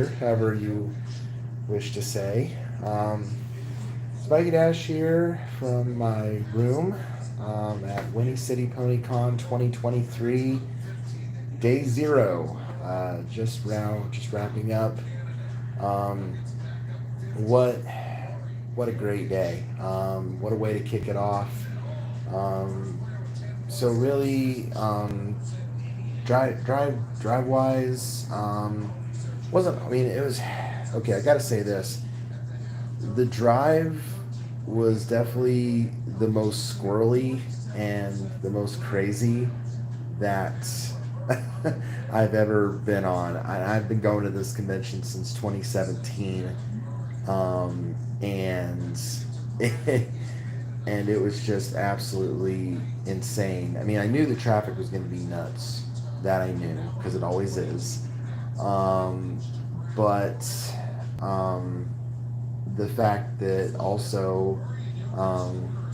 however you wish to say. Spiky Dash here from my room at Whinny City PonyCon 2023, day zero. Just wrapping up. Um, what what a great day! What a way to kick it off. Um, so really, drive wise, wasn't. I mean, it was okay. I gotta say this: the drive was definitely the most squirrely and the most crazy that I've ever been on. I've been going to this convention since 2017, and and it was just absolutely insane. I mean, I knew the traffic was going to be nuts. That I knew because it always is. Um, but um, the fact that also um,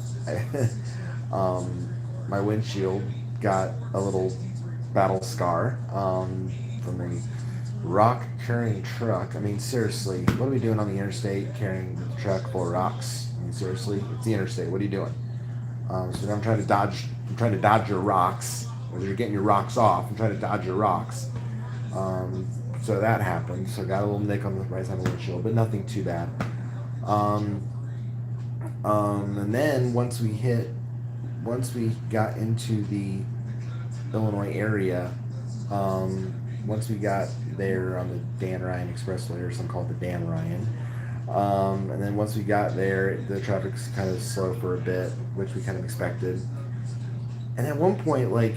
um, my windshield got a little battle scar from a rock carrying truck. I mean, seriously, what are we doing on the interstate carrying a truck full of rocks? I mean, seriously, it's the interstate. What are you doing? So I'm trying to dodge. I'm trying to dodge your rocks. Whether you're getting your rocks off, I'm trying to dodge your rocks. Um, so that happened. So I got a little nick on the right side of the windshield, but nothing too bad. Um, and then once we got into the Illinois area, once we got there on the Dan Ryan Expressway, or some call it the Dan Ryan, and then once we got there, the traffic's kind of slow for a bit, which we kind of expected. And at one point, like,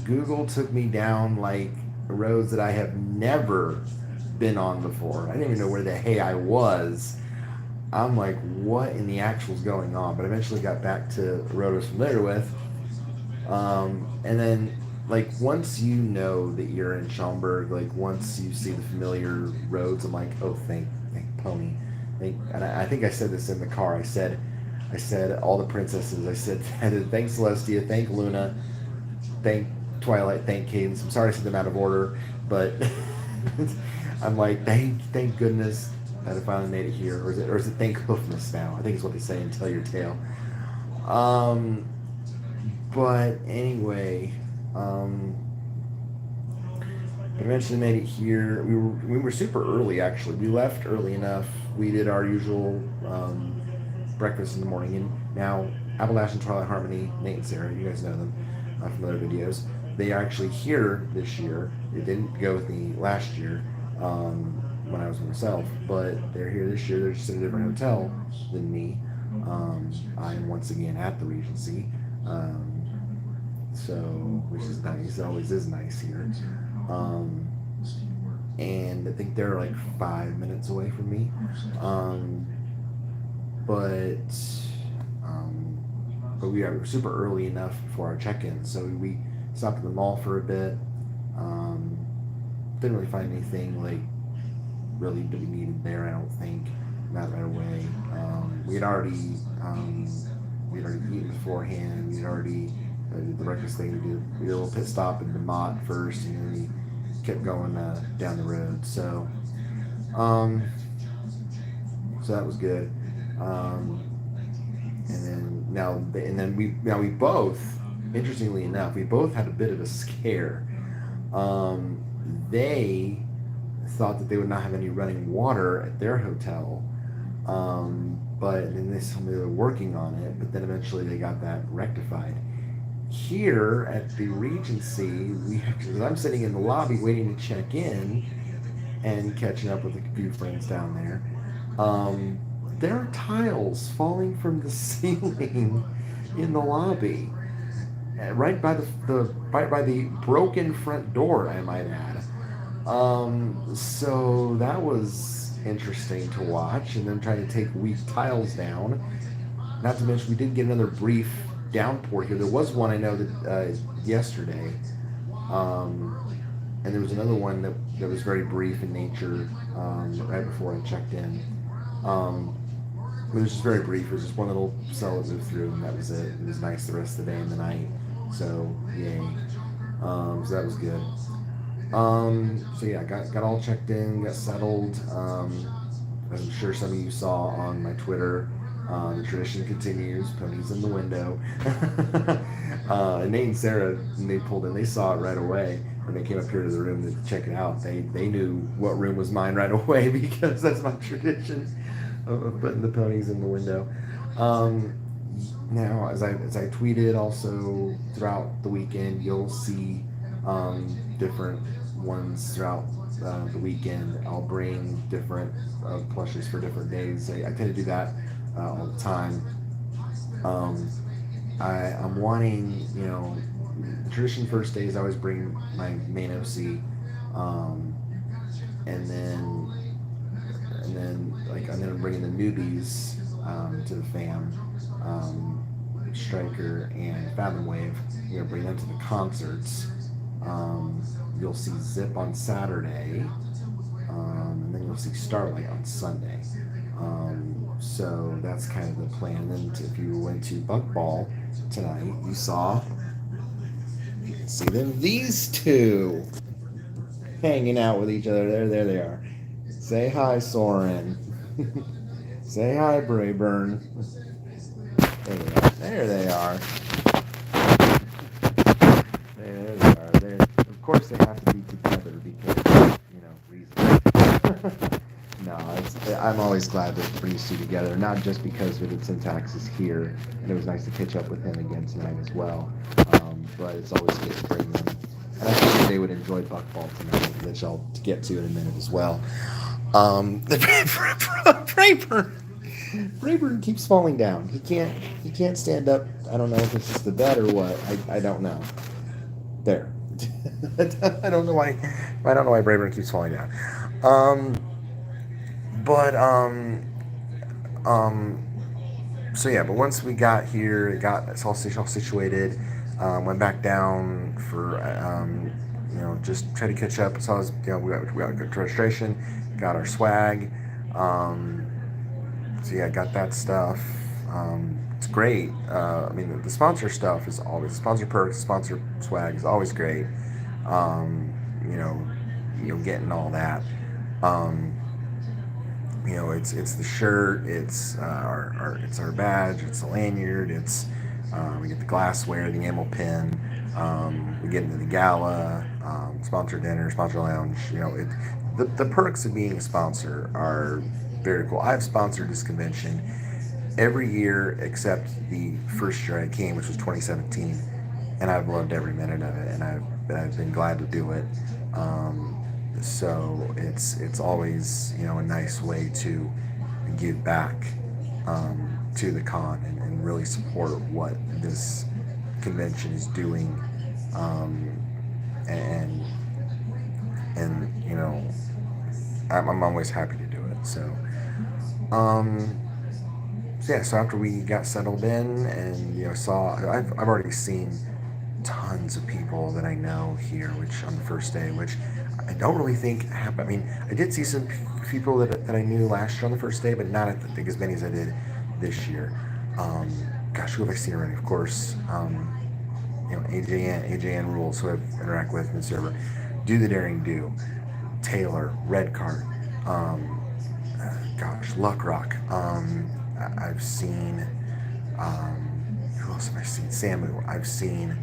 Google took me down like roads that I have never been on before. I didn't even know where the hey I was. I'm like, what in the actual's going on? But eventually got back to a road I was familiar with. And then, like, once you know that you're in Schaumburg, like, once you see the familiar roads, I'm like, oh, thank Pony. And I think I said this in the car. I said all the princesses. I said, thank Celestia, thank Luna, thank Twilight, thank Cadence. I'm sorry I said them out of order, but I'm like, thank goodness that I finally made it here. Or is it thank hoofness now? I think it's what they say in Tell Your Tale. But anyway, eventually made it here. We were super early actually. We left early enough. We did our usual breakfast in the morning, and now Appalachian Twilight Harmony, Nate and Sarah, you guys know them from other videos. They are actually here this year. They didn't go with me last year when I was with myself, but they're here this year. They're just in a different hotel than me. I'm once again at the Regency, so which is nice. It always is nice here. And I think they're like 5 minutes away from me. But we were super early enough for our check-in, so we stopped at the mall for a bit. Didn't really find anything like really that we needed there. I don't think, not right away. We had already eaten beforehand. We had already did the breakfast thing. We did a little pit stop in Vermont first, and then we kept going down the road. So that was good. And then we both, interestingly enough, we both had a bit of a scare. They thought that they would not have any running water at their hotel, but then they told me they were working on it. But then eventually they got that rectified. Here at the Regency, because I'm sitting in the lobby waiting to check in and catching up with a few friends down there. There are tiles falling from the ceiling in the lobby, right by the broken front door, I might add. So that was interesting to watch, and then trying to take weak tiles down. Not to mention, we did get another brief downpour here. There was one I know that yesterday, and there was another one that was very brief in nature right before I checked in. It was just very brief. It was just one little cell that moved through, and that was it. It was nice the rest of the day and the night. So yay. So that was good. So yeah, got all checked in, got settled. As I'm sure some of you saw on my Twitter, the tradition continues. Ponies in the window. And Nate and Sarah, when they pulled in, they saw it right away. When they came up here to the room to check it out, they knew what room was mine right away because that's my tradition of putting the ponies in the window. Um, Now, as I tweeted also throughout the weekend, you'll see different ones throughout the weekend. I'll bring different plushes for different days. I tend to do that all the time. Um, I'm wanting, the tradition first days. I always bring my main OC, um, and then and then I'm bringing the newbies to the fam. Um, Striker and Fathom Wave. We're gonna bring them to the concerts. Um, you'll see Zip on Saturday, and then you'll see Starlight on Sunday. So that's kind of the plan. Then if you went to Buckball tonight, you saw, you can see them, these two hanging out with each other. There they are. Say hi, Soren. Say hi, Brayburn. There they are. There they are. Of course, they have to be together because, reasons. No, I'm always glad to bring these two together, not just because Vivid Syntax is here, and it was nice to catch up with him again tonight as well, but it's always good to bring them. And I figured they would enjoy Buckball tonight, which I'll get to in a minute as well. Rayburn keeps falling down. He can't stand up. I don't know if it's just the bed or what. I don't know. There. I don't know why Rayburn keeps falling down. But um so yeah, but once we got here, it got it's all situated. Went back down for just try to catch up. So I was, we got good registration, got our swag. So yeah, got that stuff. It's great. I mean, the sponsor stuff is always sponsor perks, sponsor swag is always great. Um, you know, getting all that. Um, it's the shirt, it's our badge, it's the lanyard, it's we get the glassware, the enamel pin. We get into the gala, sponsor dinner, sponsor lounge. The perks of being a sponsor are very cool. I've sponsored this convention every year except the first year I came, which was 2017, and I've loved every minute of it, and I've been glad to do it. So it's always a nice way to give back to the con and really support what this convention is doing, and I'm always happy to do it. Um, so after we got settled in and I've already seen tons of people that I know here, which on the first day, which I don't really think happened. I mean, I did see some people that I knew last year on the first day, but not I think as many as I did this year. Gosh, who have I seen already? Of course, AJN rules, who I've interacted with in the server. Do the Daring Do, Taylor, Red Card, Luck Rock. I've seen, who else have I seen? Samu. I've seen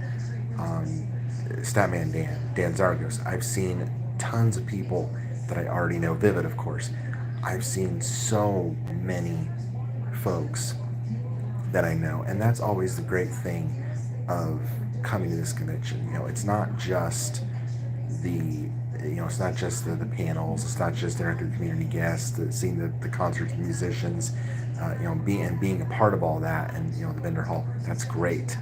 Statman Dan Zargos. I've seen tons of people that I already know. Vivid, of course. I've seen so many folks that I know, and that's always the great thing of coming to this convention. It's not just the panels. It's not just interactive community guests. Seeing the concerts, musicians, being a part of all that, and the vendor hall. That's great.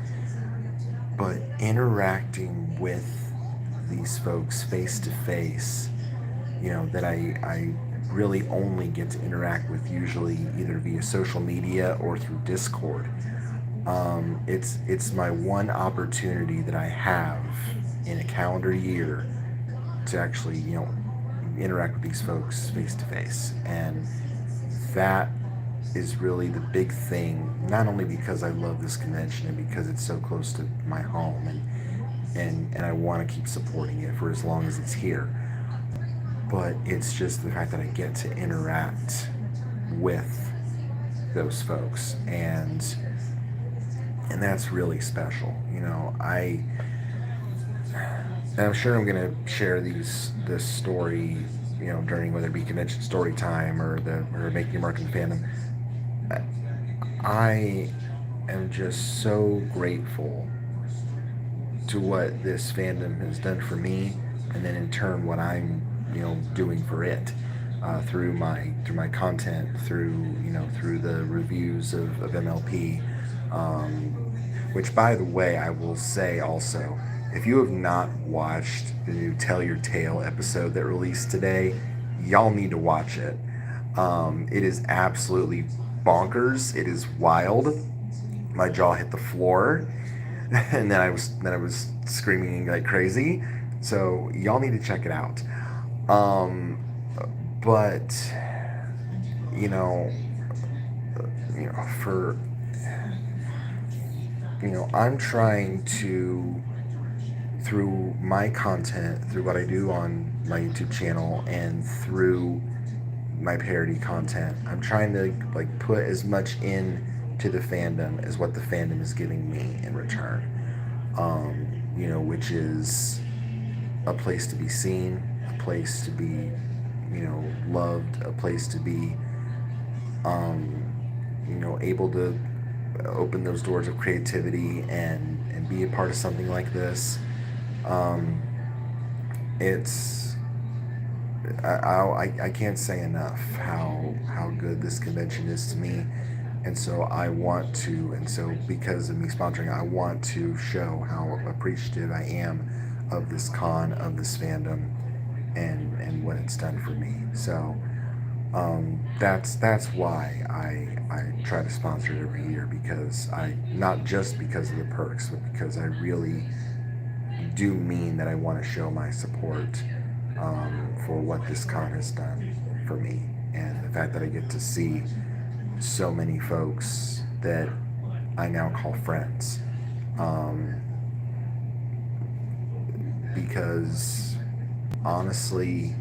But interacting with these folks face to face, that I really only get to interact with usually either via social media or through Discord. It's my one opportunity that I have in a calendar year to actually interact with these folks face to face, and that is really the big thing. Not only because I love this convention and because it's so close to my home, and and I want to keep supporting it for as long as it's here. But it's just the fact that I get to interact with those folks, and that's really special. And I'm sure I'm gonna share this story, during whether it be convention story time or making your mark in the fandom. I am just so grateful to what this fandom has done for me, and then in turn what I'm doing for it, through my content, through the reviews of MLP, um, which, by the way, I will say also, if you have not watched the new Tell Your Tale episode that released today, y'all need to watch it. It is absolutely bonkers. It is wild. My jaw hit the floor, and then I was screaming like crazy. So y'all need to check it out. Um, but you know, for I'm trying to, through my content, through what I do on my YouTube channel, and through my parody content, I'm trying to put as much in to the fandom as what the fandom is giving me in return. Which is a place to be seen, a place to be, loved, a place to be, able to open those doors of creativity and be a part of something like this. It's I can't say enough how good this convention is to me, and so because of me sponsoring, I want to show how appreciative I am of this con, of this fandom, and what it's done for me. So that's why I try to sponsor it every year, because not just because of the perks, but because I really do mean that I want to show my support, for what this con has done for me, and the fact that I get to see so many folks that I now call friends, because honestly,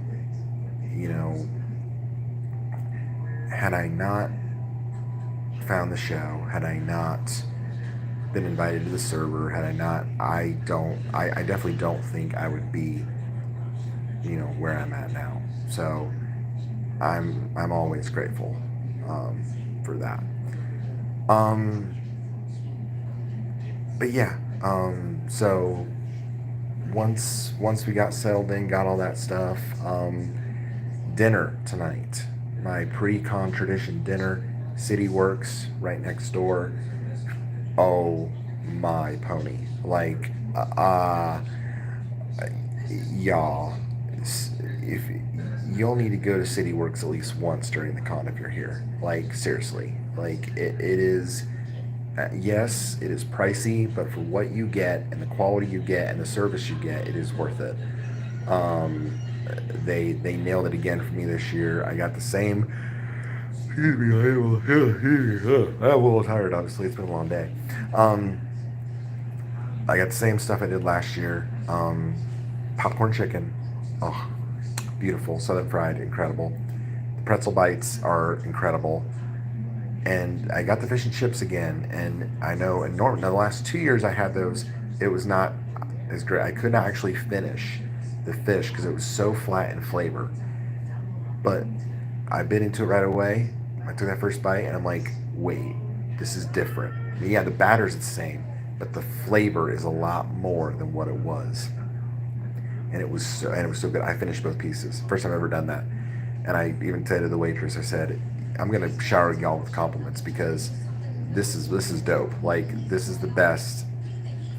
had I not found the show, had I not been invited to the server, had I not, I definitely don't think I would be, where I'm at now. So I'm always grateful, for that. Um, but yeah, so once we got settled in, got all that stuff, dinner tonight, my pre-con tradition dinner, City Works right next door. Oh my pony, y'all, if you'll need to go to City Works at least once during the con if you're here. Seriously, it is. Yes, it is pricey, but for what you get and the quality you get and the service you get, it is worth it. They nailed it again for me this year. I got the same. Excuse me, I'm a little tired. Obviously, it's been a long day. I got the same stuff I did last year. Popcorn chicken, oh, beautiful. Southern fried, incredible. The pretzel bites are incredible. And I got the fish and chips again. And I know, in the last 2 years I had those, it was not as great. I could not actually finish the fish because it was so flat in flavor. But I bit into it right away. I took that first bite and I'm like, wait, this is different. I mean, yeah, the batter's the same, but the flavor is a lot more than what it was. And it was so good. I finished both pieces. First time I've ever done that. And I even said to the waitress, I said, I'm gonna shower y'all with compliments because this is dope. This is the best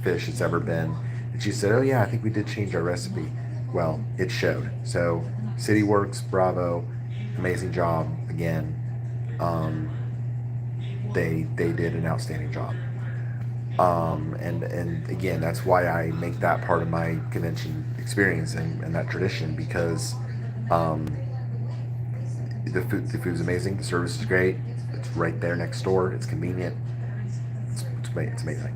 fish it's ever been. And she said, oh yeah, I think we did change our recipe. Well, it showed. So City Works, bravo, amazing job again. They did an outstanding job. And again, that's why I make that part of my convention experience and that tradition, because the food's amazing, the service is great, it's right there next door, it's convenient, it's amazing.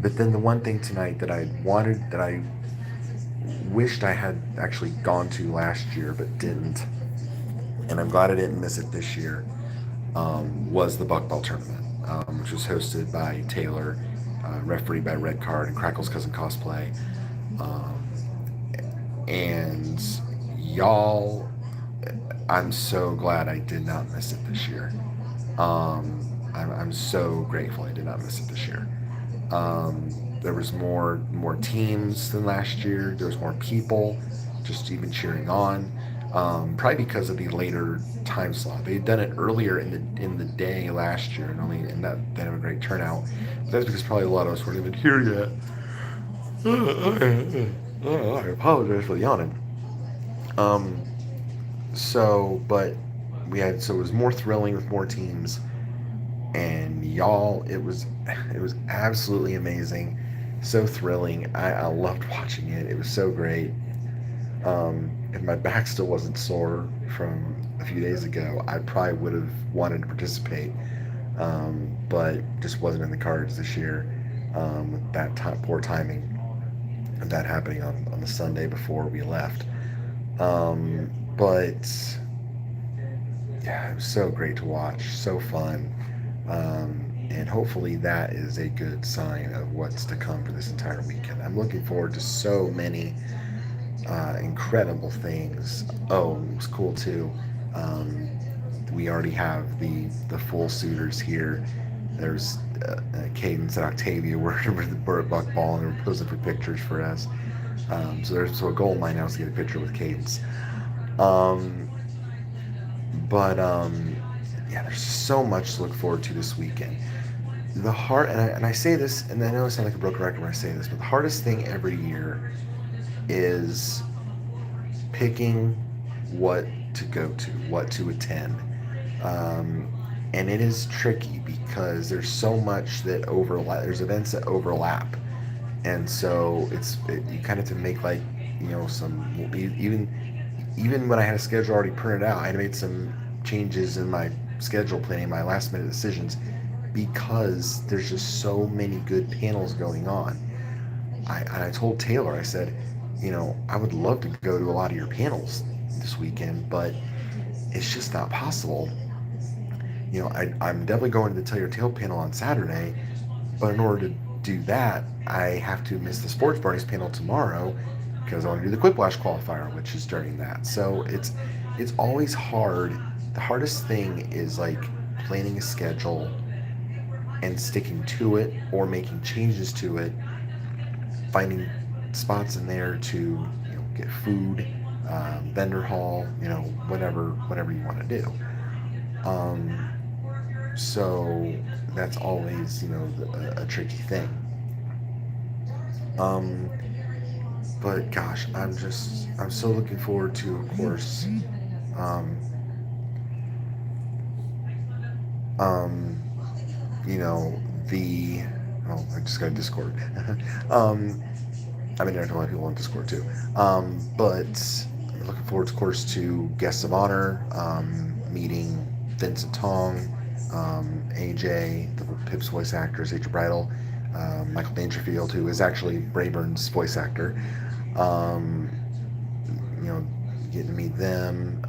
But then the one thing tonight that I wished I had actually gone to last year but didn't, and I'm glad I didn't miss it this year, was the Buck Ball tournament, which was hosted by Taylor, refereed by Red Card and Crackle's Cousin Cosplay. Um, and y'all, I'm so glad I did not miss it this year. I'm so grateful I did not miss it this year. There was more teams than last year. There was more people, just even cheering on. Probably because of the later time slot. They had done it earlier in the day last year, and that they had a great turnout. But that's because probably a lot of us weren't even here yet. I apologize for the yawning. Um, but it was more thrilling with more teams, and y'all, it was absolutely amazing, so thrilling. I loved watching it. It was so great. If my back still wasn't sore from a few days ago, I probably would have wanted to participate, but just wasn't in the cards this year, with that poor timing of that happening on the Sunday before we left. But yeah, it was so great to watch, so fun. And hopefully that is a good sign of what's to come for this entire weekend. I'm looking forward to so many incredible things. Oh, it was cool too. Um, we already have the full suitors here. There's Cadence and Octavia working with the Burt Buck Ball and they're posing for pictures for us. So a goal of mine now is to get a picture with Cadence. Um, but yeah, there's so much to look forward to this weekend. And I say this, and I know I sound like a broken record when I say this, but the hardest thing every year is picking what to go to, what to attend. Um, and it is tricky because there's so much that overlap. There's events that overlap, and so you kind of have to make like some even when I had a schedule already printed out, I had made some changes in my schedule planning, my last minute decisions, because there's just so many good panels going on. I told Taylor, I said, I would love to go to a lot of your panels this weekend, but it's just not possible. I'm definitely going to the Tell Your Tale panel on Saturday, but in order to do that, I have to miss the Sports Barney's panel tomorrow because I want to do the Quiplash qualifier, which is during that. So it's always hard. The hardest thing is like planning a schedule and sticking to it or making changes to it, finding spots in there to get food, vendor hall, whatever you want to do. So that's always a tricky thing. But gosh, I'm so looking forward to, of course, um, um, the I just got a Discord. um, I mean, there's a lot of people on Discord too. But I'm looking forward, of course, to guests of honor, meeting Vincent Tong, AJ, the Pip's voice actor, Adrian Bridle, Michael Dangerfield, who is actually Brayburn's voice actor. Um, Getting to meet them.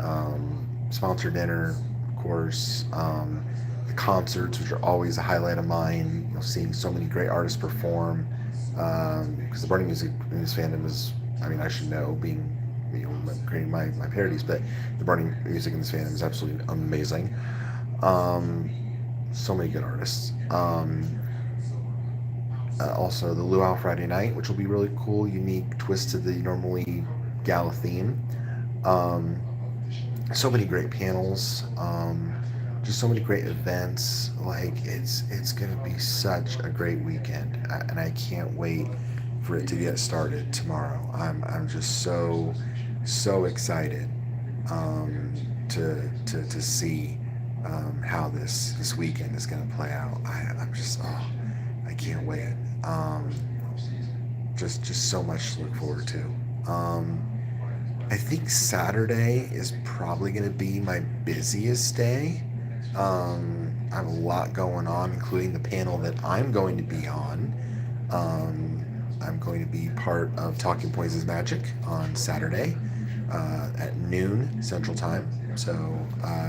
Sponsor dinner, of course. The concerts, which are always a highlight of mine. Seeing so many great artists perform. Because the Burning Music in this fandom is, I should know, being creating my parodies, but the Burning Music in this fandom is absolutely amazing. So many good artists. Also, the Luau Friday night, which will be really cool, unique twist to the normally gala theme. Um, so many great panels. Just so many great events. Like it's gonna be such a great weekend, and I can't wait for it to get started tomorrow. I'm just so excited to see how this weekend is gonna play out. I can't wait. Just so much to look forward to. I think Saturday is probably going to be my busiest day. I have a lot going on, including the panel that I'm going to be on. I'm going to be part of Talking Points is Magic on Saturday at noon Central Time. So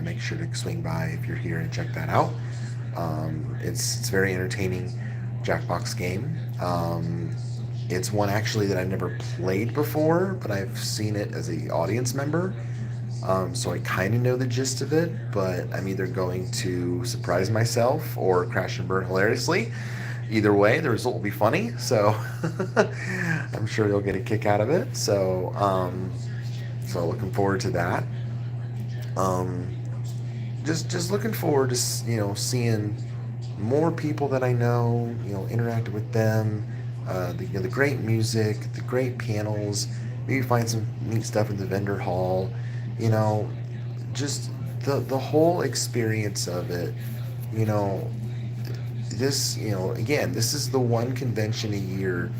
make sure to swing by if you're here and check that out. It's very entertaining Jackbox game. It's one actually that I've never played before, but I've seen it as a audience member. So I kind of know the gist of it, but I'm either going to surprise myself or crash and burn hilariously. Either way, the result will be funny. So I'm sure you'll get a kick out of it. So looking forward to that. Um, just looking forward to seeing more people that I know. Interacting with them. The great music, the great panels. Maybe find some neat stuff in the vendor hall. You know, just the whole experience of it. You know, again, this is the one convention a year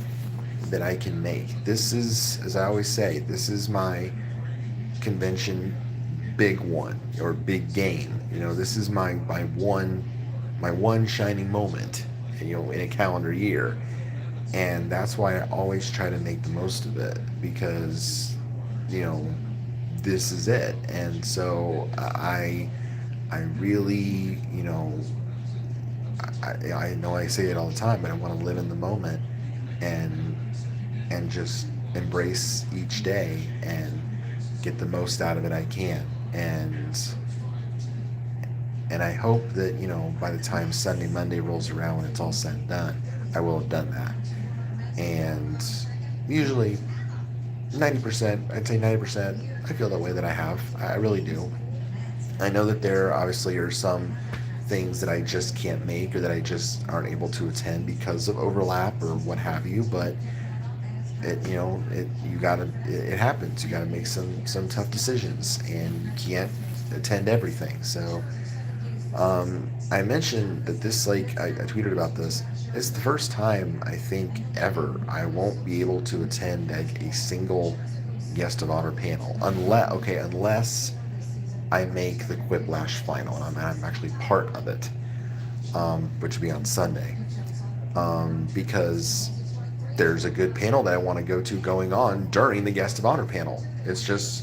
that I can make. This is, as I always say, this is my convention big one or big game. This is my one shining moment, in a calendar year. And that's why I always try to make the most of it, because, you know, this is it. And so I really, I know I say it all the time, but I want to live in the moment and just embrace each day and get the most out of it I can. And I hope that, by the time Sunday, Monday rolls around, when it's all said and done, I will have done that. And usually 90%, I'd say 90%, I feel that way that I have. I really do. I know that there obviously are some things that I just can't make, or that I just aren't able to attend because of overlap or what have you, but it happens. You gotta make some tough decisions, and you can't attend everything. So I mentioned that this, like, I tweeted about this. It's the first time, I think, ever I won't be able to attend like a single guest of honor panel, unless I make the Quiplash final, and I'm actually part of it, which will be on Sunday, because there's a good panel that I want to go to going on during the guest of honor panel. It's just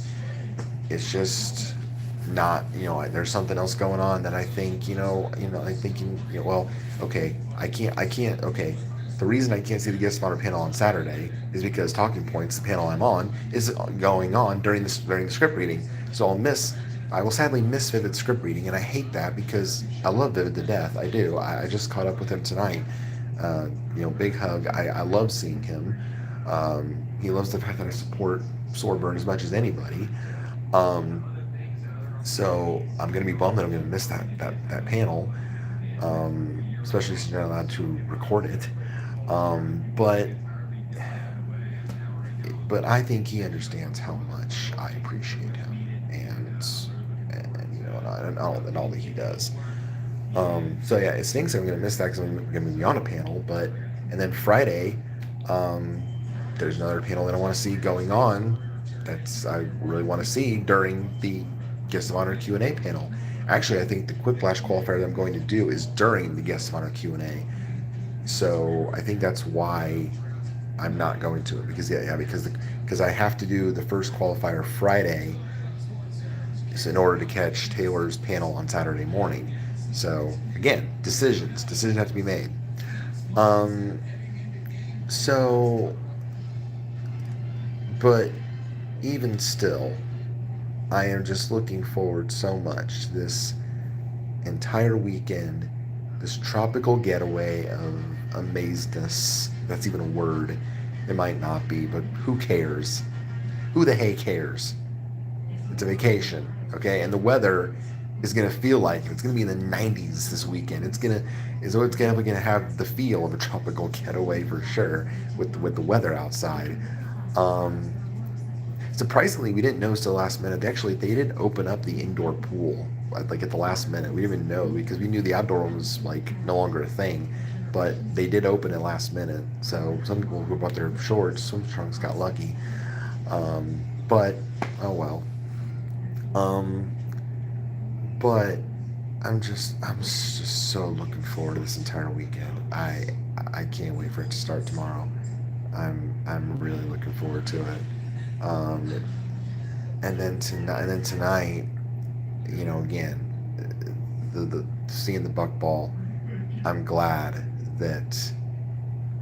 not, there's something else going on that I think, I think, well, okay, I can't, okay. The reason I can't see the guest of honor panel on Saturday is because Talking Points, the panel I'm on, is going on during the script reading. So I will sadly miss Vivid's script reading, and I hate that because I love Vivid to death. I do. I just caught up with him tonight. Big hug. I love seeing him. He loves the fact that I support Swordburn as much as anybody. So I'm gonna be bummed that I'm gonna miss that panel, especially since you're not allowed to record it. But I think he understands how much I appreciate him, and all that he does. So yeah, it stinks. I'm gonna miss that because I'm gonna be on a panel. And then Friday, there's another panel that I want to see going on. I really want to see during the Guest of Honor Q&A panel. Actually, I think the Quiplash qualifier that I'm going to do is during the Guest of Honor Q&A. So I think that's why I'm not going to it, because I have to do the first qualifier Friday, in order to catch Taylor's panel on Saturday morning. So again, decisions have to be made. But even still, I am just looking forward so much to this entire weekend, this tropical getaway of amazingness. That's even a word. It might not be, but who cares? Who the hey cares? It's a vacation, okay? And the weather is gonna feel like it's gonna be in the 90s this weekend. It's gonna have the feel of a tropical getaway for sure, with the weather outside. Surprisingly, we didn't know till the last minute. They didn't open up the indoor pool like at the last minute. We didn't even know, because we knew the outdoor one was like no longer a thing, but they did open it last minute. So some people who bought their shorts, swim trunks, got lucky. But oh well. But I'm just so looking forward to this entire weekend. I can't wait for it to start tomorrow. I'm really looking forward to it. Um, and then tonight, again, the seeing the Buck Ball. I'm glad that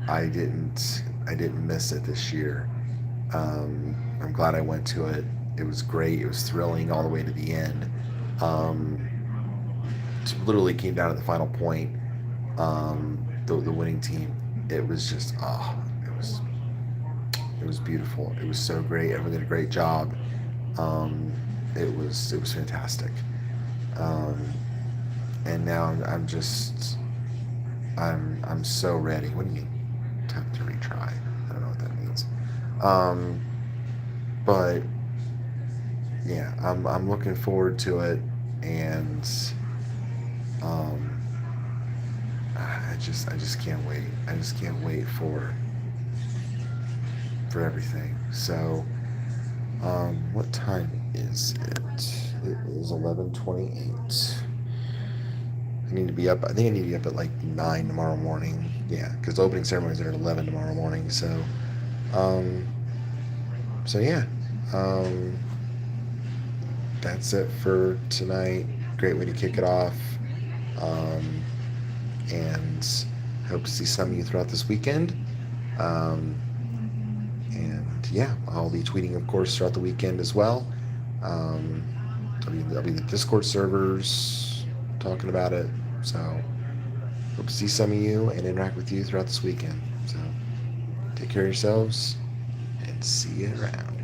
I didn't miss it this year. I'm glad I went to it. It was great. It was thrilling all the way to the end. Um, it literally came down to the final point. The winning team. It was just it was beautiful. It was so great. Everyone did a great job. Um, it was fantastic. Um, and now I'm so ready. What do you mean? Time to retry. I don't know what that means. Um, but yeah, I'm looking forward to it, and um, I just can't wait. I just can't wait for everything. So, what time is it? It is 11:28. I need to be up. I think I need to be up at like 9 tomorrow morning. Yeah, because the opening ceremonies are at 11 tomorrow morning. Um, so yeah, um, that's it for tonight. Great way to kick it off. Um, and hope to see some of you throughout this weekend. Um, and yeah, I'll be tweeting, of course, throughout the weekend as well. Um, I'll be in the Discord servers talking about it. So hope to see some of you and interact with you throughout this weekend. So take care of yourselves and see you around.